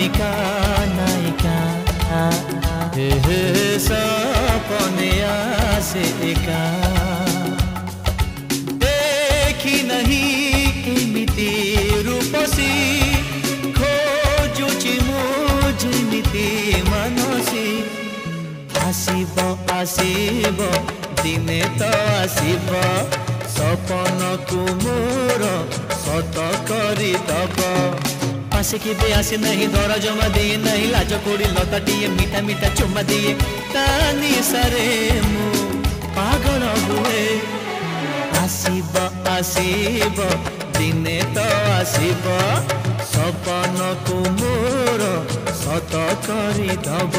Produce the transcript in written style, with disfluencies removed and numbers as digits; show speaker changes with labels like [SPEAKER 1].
[SPEAKER 1] नायिका नायिका हे सपने आसे एका देखी नहीं इमिति रूपसी खोजुची मुझिमिति मनसी आसिब आसिब दिने तो आसिब सपन को मोर सत करी दब आसे कि बे आसे नहीं दौरा जमा दिए नहीं लाज कोड़ी लताटिए मीठा मीठा चुम्मा दिए तानी सारे मु पागल हुए आसिब आसिब दिने तो आसिब सपन को मोर सत करी दब।